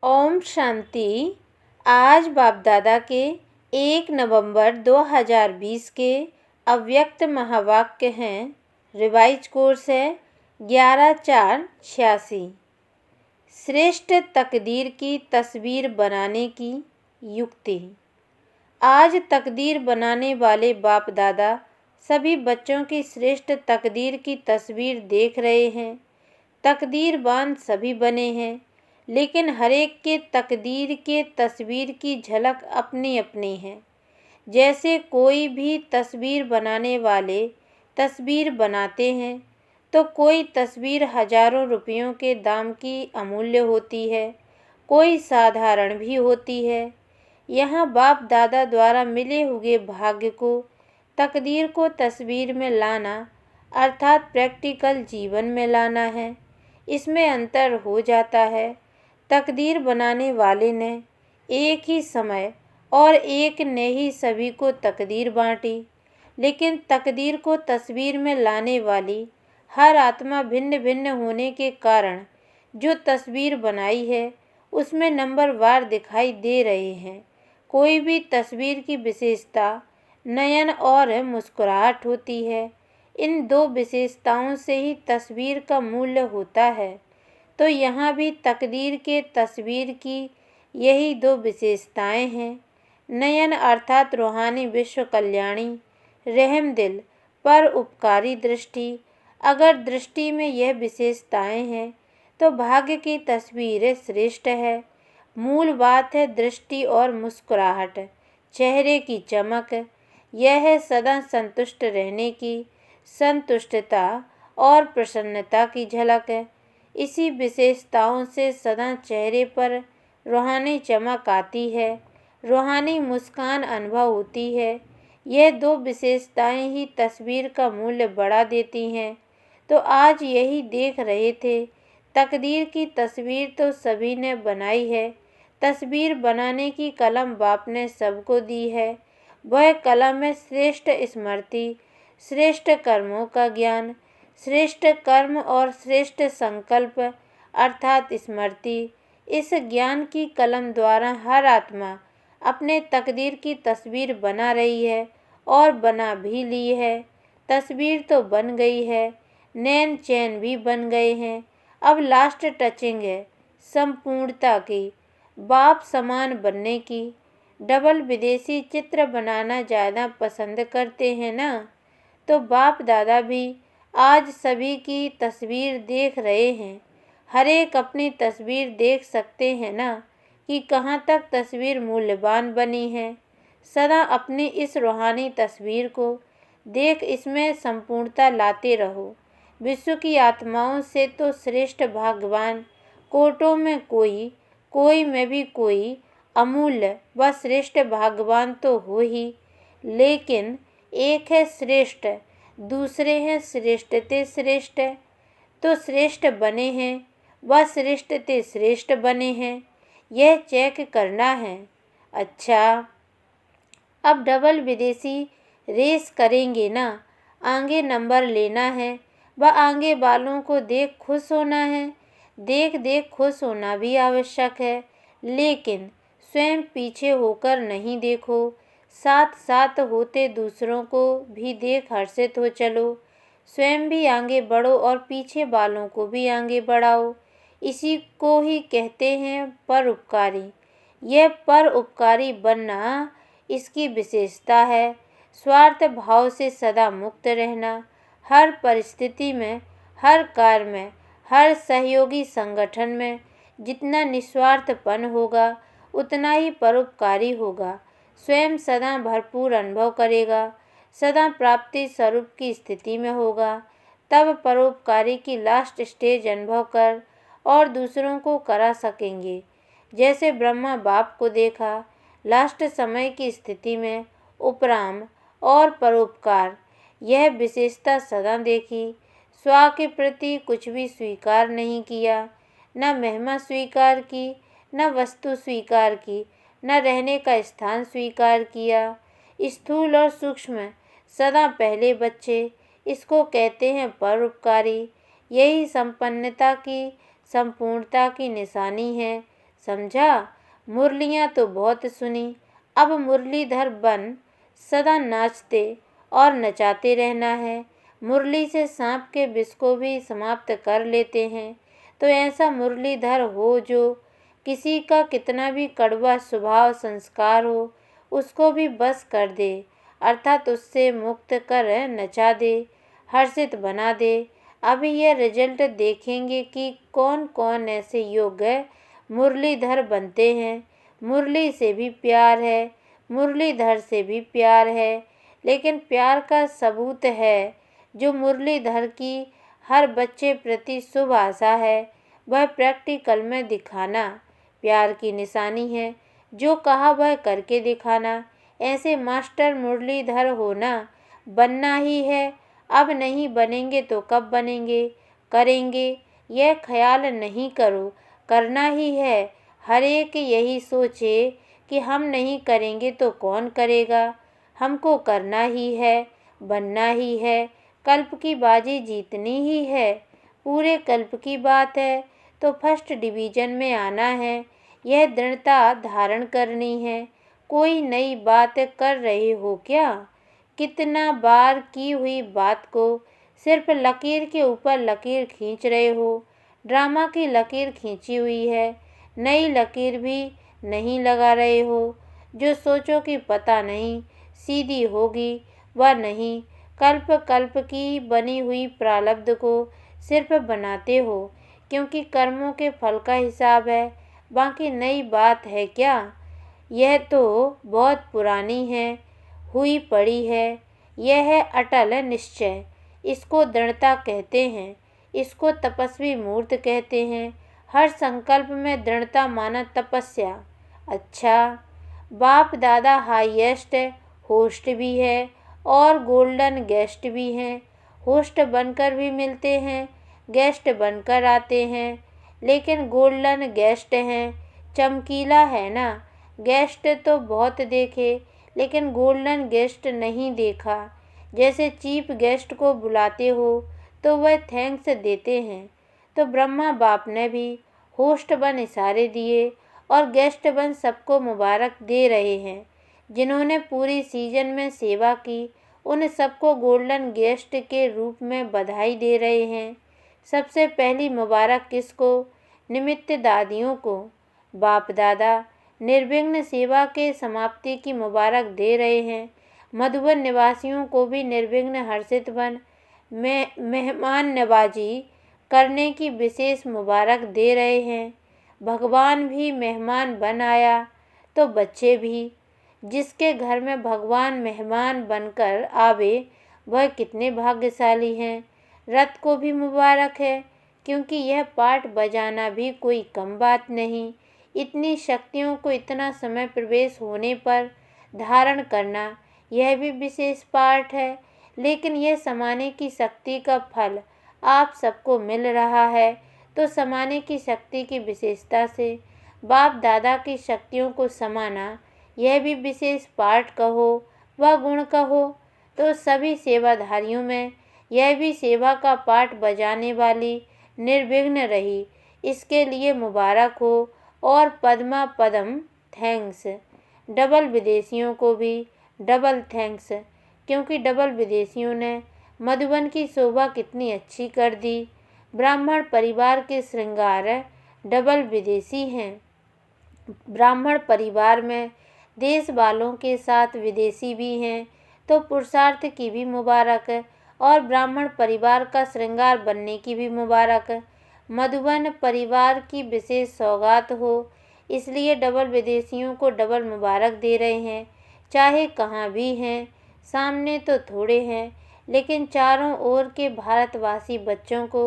ओम शांति। आज बाप दादा के 1 नवंबर 2020 के अव्यक्त महावाक्य हैं। रिवाइज कोर्स है 11/4/86। श्रेष्ठ तकदीर की तस्वीर बनाने की युक्ति। आज तकदीर बनाने वाले बाप दादा सभी बच्चों की श्रेष्ठ तकदीर की तस्वीर देख रहे हैं। तकदीरवान सभी बने हैं, लेकिन हर एक के तकदीर के तस्वीर की झलक अपनी अपनी है। जैसे कोई भी तस्वीर बनाने वाले तस्वीर बनाते हैं तो कोई तस्वीर हजारों रुपयों के दाम की अमूल्य होती है, कोई साधारण भी होती है। यहाँ बाप दादा द्वारा मिले हुए भाग्य को, तकदीर को तस्वीर में लाना अर्थात प्रैक्टिकल जीवन में लाना है। इसमें अंतर हो जाता है। तकदीर बनाने वाले ने एक ही समय और एक ने ही सभी को तकदीर बांटी, लेकिन तकदीर को तस्वीर में लाने वाली हर आत्मा भिन्न भिन्न होने के कारण जो तस्वीर बनाई है उसमें नंबरवार दिखाई दे रहे हैं। कोई भी तस्वीर की विशेषता नयन और मुस्कुराहट होती है। इन दो विशेषताओं से ही तस्वीर का मूल्य होता है। तो यहाँ भी तकदीर के तस्वीर की यही दो विशेषताएं हैं। नयन अर्थात रूहानी विश्व कल्याणी, रहम दिल, पर उपकारी दृष्टि। अगर दृष्टि में यह विशेषताएं हैं तो भाग्य की तस्वीर श्रेष्ठ है। मूल बात है दृष्टि और मुस्कुराहट, चेहरे की चमक। यह है सदा संतुष्ट रहने की, संतुष्टता और प्रसन्नता की झलक है। इसी विशेषताओं से सदा चेहरे पर रूहानी चमक आती है, रूहानी मुस्कान अनुभव होती है। यह दो विशेषताएं ही तस्वीर का मूल्य बढ़ा देती हैं। तो आज यही देख रहे थे। तकदीर की तस्वीर तो सभी ने बनाई है। तस्वीर बनाने की कलम बाप ने सबको दी है। वह कलम है श्रेष्ठ स्मृति, श्रेष्ठ कर्मों का ज्ञान, श्रेष्ठ कर्म और श्रेष्ठ संकल्प अर्थात स्मृति। इस ज्ञान की कलम द्वारा हर आत्मा अपने तकदीर की तस्वीर बना रही है और बना भी ली है। तस्वीर तो बन गई है, नैन चैन भी बन गए हैं। अब लास्ट टचिंग है संपूर्णता की, बाप समान बनने की। डबल विदेशी चित्र बनाना ज़्यादा पसंद करते हैं ना, तो बाप दादा भी आज सभी की तस्वीर देख रहे हैं। हर एक अपनी तस्वीर देख सकते हैं ना कि कहाँ तक तस्वीर मूल्यवान बनी है। सदा अपनी इस रूहानी तस्वीर को देख इसमें संपूर्णता लाते रहो। विश्व की आत्माओं से तो श्रेष्ठ भगवान कोटों में कोई, कोई में भी कोई अमूल्य व श्रेष्ठ भगवान तो हो ही, लेकिन एक है श्रेष्ठ, दूसरे हैं श्रेष्ठ ते श्रेष्ठ। तो श्रेष्ठ बने हैं व श्रेष्ठ ते श्रेष्ठ बने हैं, यह चेक करना है। अच्छा, अब डबल विदेशी रेस करेंगे ना, आगे नंबर लेना है व आगे वालों को देख खुश होना है। देख देख खुश होना भी आवश्यक है, लेकिन स्वयं पीछे होकर नहीं देखो। साथ साथ होते दूसरों को भी देख हर्षित हो चलो। स्वयं भी आगे बढ़ो और पीछे वालों को भी आगे बढ़ाओ। इसी को ही कहते हैं परोपकारी। यह परोपकारी बनना इसकी विशेषता है। स्वार्थ भाव से सदा मुक्त रहना। हर परिस्थिति में, हर कार्य में, हर सहयोगी संगठन में जितना निस्वार्थपन होगा उतना ही परोपकारी होगा। स्वयं सदा भरपूर अनुभव करेगा, सदा प्राप्ति स्वरूप की स्थिति में होगा। तब परोपकारी की लास्ट स्टेज अनुभव कर और दूसरों को करा सकेंगे। जैसे ब्रह्मा बाप को देखा, लास्ट समय की स्थिति में उपराम और परोपकार, यह विशेषता सदा देखी। स्व के प्रति कुछ भी स्वीकार नहीं किया, न महिमा स्वीकार की, न वस्तु स्वीकार की, न रहने का स्थान स्वीकार किया। स्थूल और सूक्ष्म सदा पहले बच्चे, इसको कहते हैं परोपकारी। यही संपन्नता की, संपूर्णता की निशानी है। समझा? मुरलियाँ तो बहुत सुनी, अब मुरलीधर बन सदा नाचते और नचाते रहना है। मुरली से सांप के विष को भी समाप्त कर लेते हैं। तो ऐसा मुरलीधर हो जो किसी का कितना भी कड़वा स्वभाव संस्कार हो, उसको भी बस कर दे, अर्थात उससे मुक्त कर नचा दे, हर्षित बना दे। अभी यह रिजल्ट देखेंगे कि कौन कौन ऐसे योग्य मुरलीधर बनते हैं। मुरली से भी प्यार है, मुरलीधर से भी प्यार है, लेकिन प्यार का सबूत है जो मुरलीधर की हर बच्चे प्रति शुभ आशा है, वह प्रैक्टिकल में दिखाना प्यार की निशानी है। जो कहा वह करके दिखाना। ऐसे मास्टर मुरलीधर होना बनना ही है। अब नहीं बनेंगे तो कब बनेंगे? करेंगे, यह ख्याल नहीं करो, करना ही है। हर एक यही सोचे कि हम नहीं करेंगे तो कौन करेगा। हमको करना ही है, बनना ही है, कल्प की बाजी जीतनी ही है। पूरे कल्प की बात है तो फर्स्ट डिवीजन में आना है, यह दृढ़ता धारण करनी है। कोई नई बात कर रहे हो क्या? कितना बार की हुई बात को सिर्फ लकीर के ऊपर लकीर खींच रहे हो। ड्रामा की लकीर खींची हुई है, नई लकीर भी नहीं लगा रहे हो। जो सोचो कि पता नहीं सीधी होगी व नहीं, कल्प कल्प की बनी हुई प्रारब्ध को सिर्फ बनाते हो, क्योंकि कर्मों के फल का हिसाब है। बाकी नई बात है क्या? यह तो बहुत पुरानी है, हुई पड़ी है। यह है अटल निश्चय, इसको दृढ़ता कहते हैं, इसको तपस्वी मूर्त कहते हैं। हर संकल्प में दृढ़ता माना तपस्या। अच्छा, बाप दादा हाईएस्ट होस्ट भी है और गोल्डन गेस्ट भी हैं। होस्ट बनकर भी मिलते हैं, गेस्ट बनकर आते हैं, लेकिन गोल्डन गेस्ट हैं। चमकीला है ना? गेस्ट तो बहुत देखे, लेकिन गोल्डन गेस्ट नहीं देखा। जैसे चीफ गेस्ट को बुलाते हो तो वह थैंक्स देते हैं, तो ब्रह्मा बाप ने भी होस्ट बन इशारे दिए और गेस्ट बन सबको मुबारक दे रहे हैं। जिन्होंने पूरी सीजन में सेवा की, उन सबको गोल्डन गेस्ट के रूप में बधाई दे रहे हैं। सबसे पहली मुबारक किसको? निमित्त दादियों को। बाप दादा निर्विघ्न सेवा के समाप्ति की मुबारक दे रहे हैं। मधुबन निवासियों को भी निर्विघ्न हर्षित बन मेहमान नवाजी करने की विशेष मुबारक दे रहे हैं। भगवान भी मेहमान बन आया तो बच्चे भी। जिसके घर में भगवान मेहमान बनकर आवे वह कितने भाग्यशाली हैं। रथ को भी मुबारक है, क्योंकि यह पाठ बजाना भी कोई कम बात नहीं। इतनी शक्तियों को इतना समय प्रवेश होने पर धारण करना, यह भी विशेष पाठ है। लेकिन यह समाने की शक्ति का फल आप सबको मिल रहा है, तो समाने की शक्ति की विशेषता से बाप दादा की शक्तियों को समाना, यह भी विशेष पाठ कहो व गुण कहो। तो सभी सेवाधारियों में यह भी सेवा का पाठ बजाने वाली निर्विघ्न रही, इसके लिए मुबारक हो। और पद्मा पदम थैंक्स। डबल विदेशियों को भी डबल थैंक्स, क्योंकि डबल विदेशियों ने मधुबन की शोभा कितनी अच्छी कर दी। ब्राह्मण परिवार के श्रृंगार डबल विदेशी हैं। ब्राह्मण परिवार में देश वालों के साथ विदेशी भी हैं, तो पुरुषार्थ की भी मुबारक और ब्राह्मण परिवार का श्रृंगार बनने की भी मुबारक। मधुबन परिवार की विशेष सौगात हो, इसलिए डबल विदेशियों को डबल मुबारक दे रहे हैं। चाहे कहाँ भी हैं, सामने तो थोड़े हैं, लेकिन चारों ओर के भारतवासी बच्चों को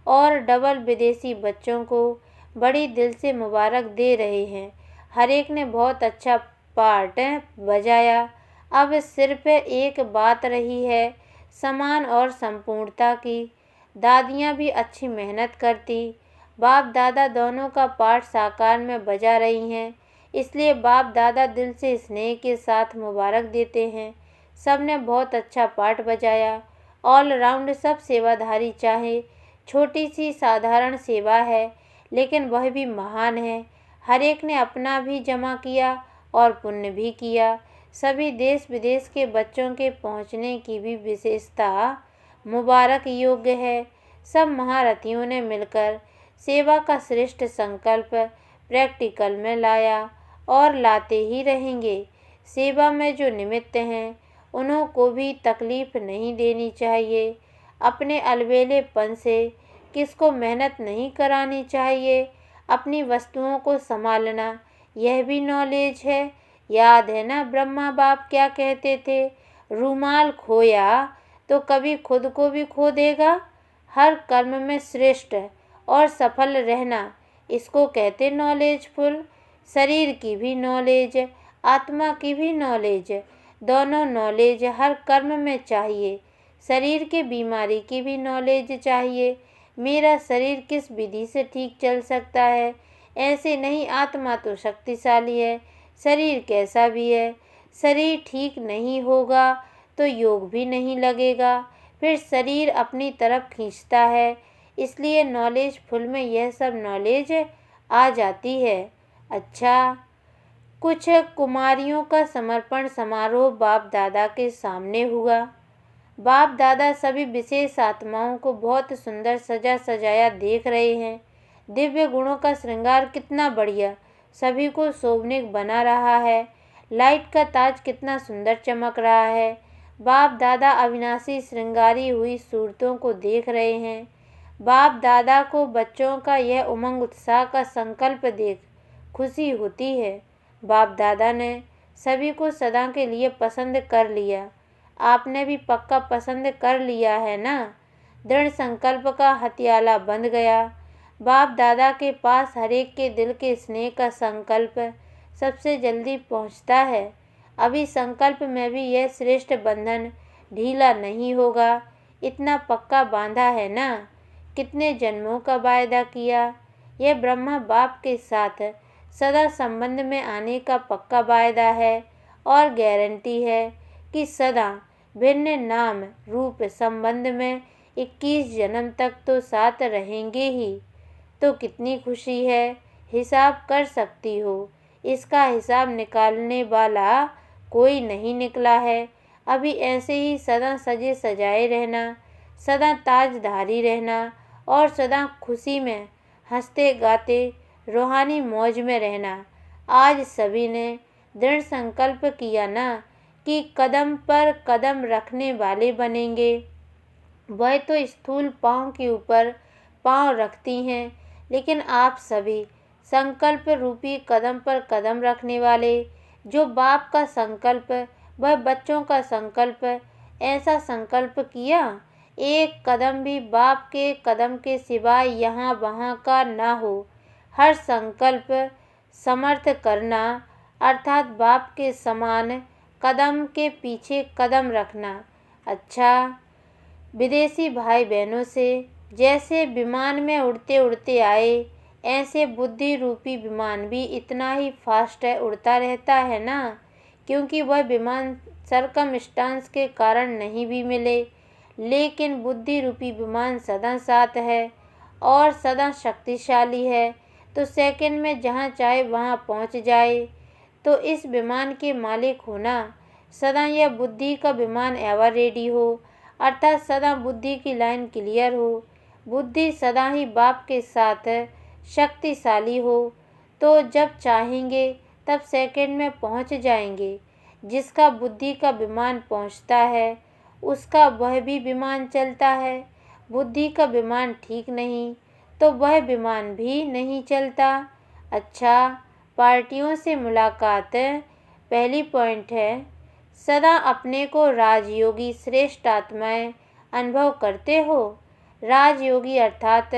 और डबल विदेशी बच्चों को बड़ी दिल से मुबारक दे रहे हैं। हर एक ने बहुत अच्छा पार्ट बजाया। अब सिर्फ एक बात रही है समान और संपूर्णता की। दादियाँ भी अच्छी मेहनत करती, बाप दादा दोनों का पार्ट साकार में बजा रही हैं, इसलिए बाप दादा दिल से स्नेह के साथ मुबारक देते हैं। सब ने बहुत अच्छा पार्ट बजाया। ऑल राउंड सब सेवाधारी, चाहे छोटी सी साधारण सेवा है, लेकिन वह भी महान है। हर एक ने अपना भी जमा किया और पुण्य भी किया। सभी देश विदेश के बच्चों के पहुँचने की भी विशेषता मुबारक योग्य है। सब महारथियों ने मिलकर सेवा का श्रेष्ठ संकल्प प्रैक्टिकल में लाया और लाते ही रहेंगे। सेवा में जो निमित्त हैं उन्हों को भी तकलीफ नहीं देनी चाहिए। अपने अलबेलेपन से किसको मेहनत नहीं करानी चाहिए। अपनी वस्तुओं को संभालना यह भी नॉलेज है। याद है ना ब्रह्मा बाप क्या कहते थे, रूमाल खोया तो कभी खुद को भी खो देगा। हर कर्म में श्रेष्ठ और सफल रहना, इसको कहते नॉलेजफुल। शरीर की भी नॉलेज, आत्मा की भी नॉलेज, दोनों नॉलेज हर कर्म में चाहिए। शरीर के बीमारी की भी नॉलेज चाहिए। मेरा शरीर किस विधि से ठीक चल सकता है, ऐसे नहीं। आत्मा तो शक्तिशाली है, शरीर कैसा भी है। शरीर ठीक नहीं होगा तो योग भी नहीं लगेगा, फिर शरीर अपनी तरफ खींचता है। इसलिए नॉलेज फुल में यह सब नॉलेज आ जाती है। अच्छा, कुछ कुमारियों का समर्पण समारोह बाप दादा के सामने हुआ। बाप दादा सभी विशेष आत्माओं को बहुत सुंदर सजा सजाया देख रहे हैं। दिव्य गुणों का श्रृंगार कितना बढ़िया, सभी को शोभनीय बना रहा है। लाइट का ताज कितना सुंदर चमक रहा है। बाप दादा अविनाशी श्रृंगारी हुई सूरतों को देख रहे हैं। बाप दादा को बच्चों का यह उमंग उत्साह का संकल्प देख खुशी होती है। बाप दादा ने सभी को सदा के लिए पसंद कर लिया। आपने भी पक्का पसंद कर लिया है ना। दृढ़ संकल्प का हथियाला बंध गया। बाप दादा के पास हर एक के दिल के स्नेह का संकल्प सबसे जल्दी पहुंचता है। अभी संकल्प में भी यह श्रेष्ठ बंधन ढीला नहीं होगा। इतना पक्का बांधा है ना, कितने जन्मों का वायदा किया। यह ब्रह्मा बाप के साथ सदा संबंध में आने का पक्का वायदा है और गारंटी है कि सदा भिन्न नाम रूप संबंध में 21 जन्म तक तो साथ रहेंगे ही। तो कितनी खुशी है, हिसाब कर सकती हो। इसका हिसाब निकालने वाला कोई नहीं निकला है। अभी ऐसे ही सदा सजे सजाए रहना, सदा ताजधारी रहना और सदा खुशी में हंसते गाते रूहानी मौज में रहना। आज सभी ने दृढ़ संकल्प किया ना कि कदम पर कदम रखने वाले बनेंगे। वह तो स्थूल पाँव के ऊपर पाँव रखती हैं, लेकिन आप सभी संकल्प रूपी कदम पर कदम रखने वाले। जो बाप का संकल्प, वह बच्चों का संकल्प। ऐसा संकल्प किया, एक कदम भी बाप के कदम के सिवाय यहाँ वहाँ का ना हो। हर संकल्प समर्थ करना, अर्थात बाप के समान कदम के पीछे कदम रखना। अच्छा, विदेशी भाई बहनों से जैसे विमान में उड़ते उड़ते आए, ऐसे बुद्धि रूपी विमान भी इतना ही फास्ट उड़ता रहता है ना। क्योंकि वह विमान सरकमस्टांस के कारण नहीं भी मिले, लेकिन बुद्धि रूपी विमान सदा साथ है और सदा शक्तिशाली है, तो सेकंड में जहाँ चाहे वहाँ पहुँच जाए। तो इस विमान के मालिक होना, सदा यह बुद्धि का विमान एवर रेडी हो, अर्थात सदा बुद्धि की लाइन क्लियर हो। बुद्धि सदा ही बाप के साथ शक्तिशाली हो, तो जब चाहेंगे तब सेकंड में पहुँच जाएंगे। जिसका बुद्धि का विमान पहुँचता है, उसका वह भी विमान चलता है। बुद्धि का विमान ठीक नहीं तो वह विमान भी नहीं चलता। अच्छा, पार्टियों से मुलाकात पहली पॉइंट है। सदा अपने को राजयोगी श्रेष्ठ आत्माएं अनुभव करते हो। राजयोगी अर्थात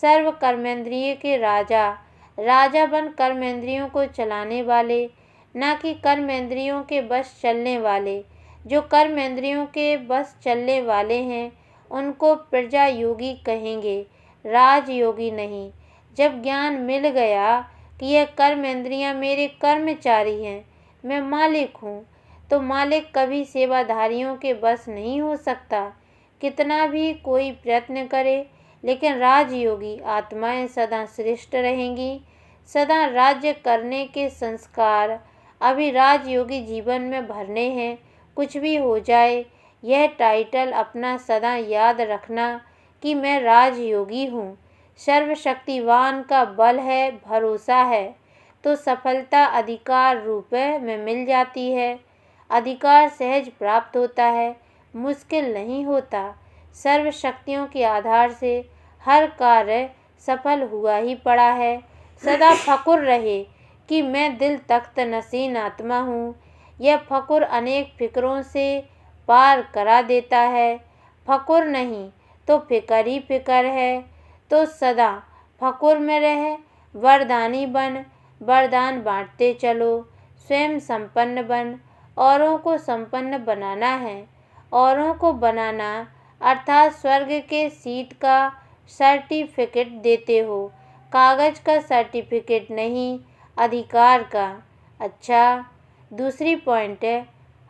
सर्व कर्मेंद्रिय के राजा, राजा बन कर्मेंद्रियों को चलाने वाले, ना कि कर्मेंद्रियों के बस चलने वाले। जो कर्मेंद्रियों के बस चलने वाले हैं उनको प्रजा योगी कहेंगे, राजयोगी नहीं। जब ज्ञान मिल गया कि यह कर्मेंद्रियां मेरे कर्मचारी हैं, मैं मालिक हूँ, तो मालिक कभी सेवाधारियों के बस नहीं हो सकता, कितना भी कोई प्रयत्न करे। लेकिन राजयोगी आत्माएं सदा श्रेष्ठ रहेंगी, सदा राज्य करने के संस्कार अभी राजयोगी जीवन में भरने हैं। कुछ भी हो जाए, यह टाइटल अपना सदा याद रखना कि मैं राजयोगी हूँ। सर्वशक्तिवान का बल है, भरोसा है, तो सफलता अधिकार रूप में मिल जाती है। अधिकार सहज प्राप्त होता है, मुश्किल नहीं होता। सर्व शक्तियों के आधार से हर कार्य सफल हुआ ही पड़ा है। सदा फकुर रहे कि मैं दिल तख्त नशीन आत्मा हूँ। यह फकुर अनेक फिक्रों से पार करा देता है। फकुर नहीं तो फिकर ही फिकर है, तो सदा फकुर में रह। वरदानी बन, वरदान बांटते चलो। स्वयं संपन्न बन, औरों को संपन्न बनाना है। औरों को बनाना अर्थात स्वर्ग के सीट का सर्टिफिकेट देते हो, कागज का सर्टिफिकेट नहीं, अधिकार का। अच्छा, दूसरी पॉइंट है,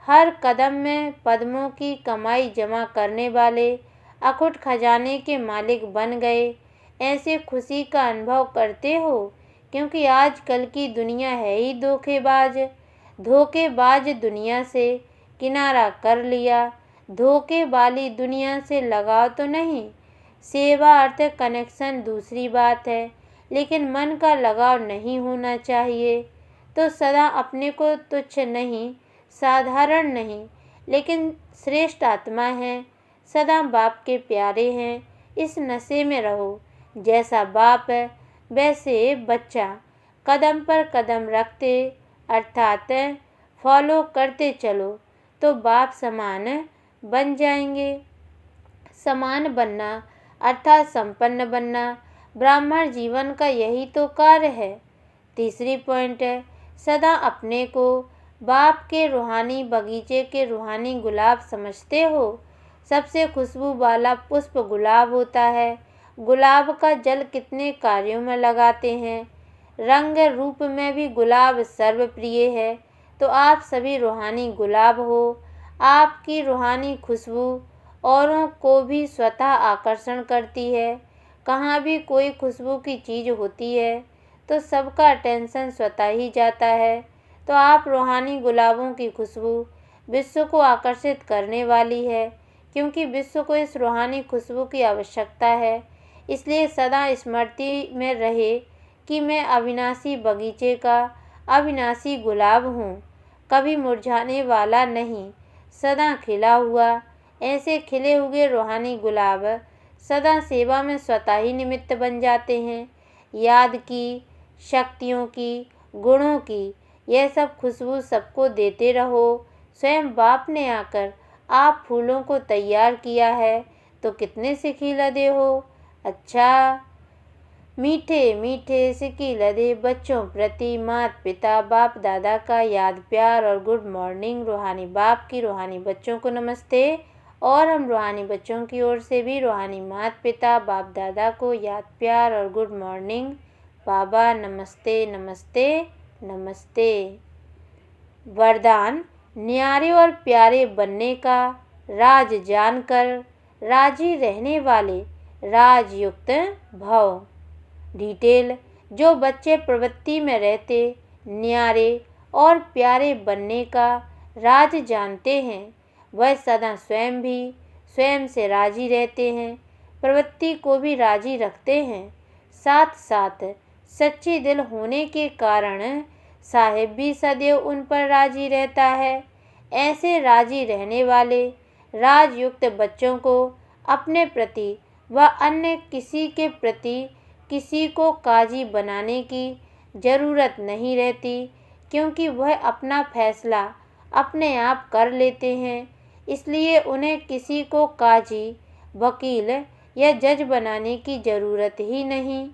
हर कदम में पद्मों की कमाई जमा करने वाले अखुट खजाने के मालिक बन गए। ऐसे खुशी का अनुभव करते हो, क्योंकि आजकल की दुनिया है ही धोखेबाज। धोखेबाज दुनिया से किनारा कर लिया। धोखे वाली दुनिया से लगाव तो नहीं। सेवा अर्थ कनेक्शन दूसरी बात है, लेकिन मन का लगाव नहीं होना चाहिए। तो सदा अपने को तुच्छ नहीं, साधारण नहीं, लेकिन श्रेष्ठ आत्मा है। सदा बाप के प्यारे हैं, इस नशे में रहो। जैसा बाप है वैसे बच्चा। कदम पर कदम रखते अर्थात फॉलो करते चलो तो बाप समान बन जाएंगे। समान बनना अर्थात संपन्न बनना ब्राह्मण जीवन का यही तो कार्य है। तीसरी पॉइंट है, सदा अपने को बाप के रूहानी बगीचे के रूहानी गुलाब समझते हो। सबसे खुशबू वाला पुष्प गुलाब होता है। गुलाब का जल कितने कार्यों में लगाते हैं। रंग रूप में भी गुलाब सर्वप्रिय है। तो आप सभी रूहानी गुलाब हो। आपकी रूहानी खुशबू औरों को भी स्वतः आकर्षण करती है। कहाँ भी कोई खुशबू की चीज़ होती है तो सबका अटेंशन स्वतः ही जाता है। तो आप रूहानी गुलाबों की खुशबू विश्व को आकर्षित करने वाली है, क्योंकि विश्व को इस रूहानी खुशबू की आवश्यकता है। इसलिए सदा स्मृति में रहे कि मैं अविनाशी बगीचे का अविनाशी गुलाब हूँ, कभी मुरझाने वाला नहीं, सदा खिला हुआ। ऐसे खिले हुए रूहानी गुलाब सदा सेवा में स्वतः ही निमित्त बन जाते हैं। याद की, शक्तियों की, गुणों की, यह सब खुशबू सबको देते रहो। स्वयं बाप ने आकर आप फूलों को तैयार किया है, तो कितने सिखी लदे हो। अच्छा, मीठे मीठे सिकी लदे बच्चों प्रति माता पिता बाप दादा का याद प्यार और गुड मॉर्निंग। रूहानी बाप की रूहानी बच्चों को नमस्ते। और हम रूहानी बच्चों की ओर से भी रूहानी माता पिता बाप दादा को याद प्यार और गुड मॉर्निंग। बाबा नमस्ते नमस्ते नमस्ते। वरदान, न्यारे और प्यारे बनने का राज जानकर राजी रहने वाले राजयुक्त भव। डिटेल, जो बच्चे प्रवृत्ति में रहते न्यारे और प्यारे बनने का राज जानते हैं, वह सदा स्वयं भी स्वयं से राजी रहते हैं, प्रवृत्ति को भी राजी रखते हैं। साथ साथ सच्चे दिल होने के कारण साहिब भी सदैव उन पर राजी रहता है। ऐसे राजी रहने वाले राजयुक्त बच्चों को अपने प्रति व अन्य किसी के प्रति किसी को काजी बनाने की ज़रूरत नहीं रहती, क्योंकि वह अपना फैसला अपने आप कर लेते हैं। इसलिए उन्हें किसी को काजी, वकील या जज बनाने की ज़रूरत ही नहीं।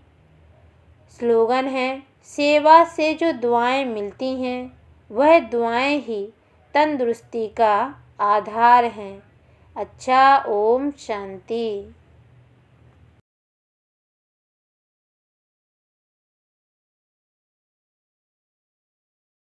स्लोगन है, सेवा से जो दुआएं मिलती हैं वह दुआएं ही तंदुरुस्ती का आधार हैं। अच्छा, ओम शांति।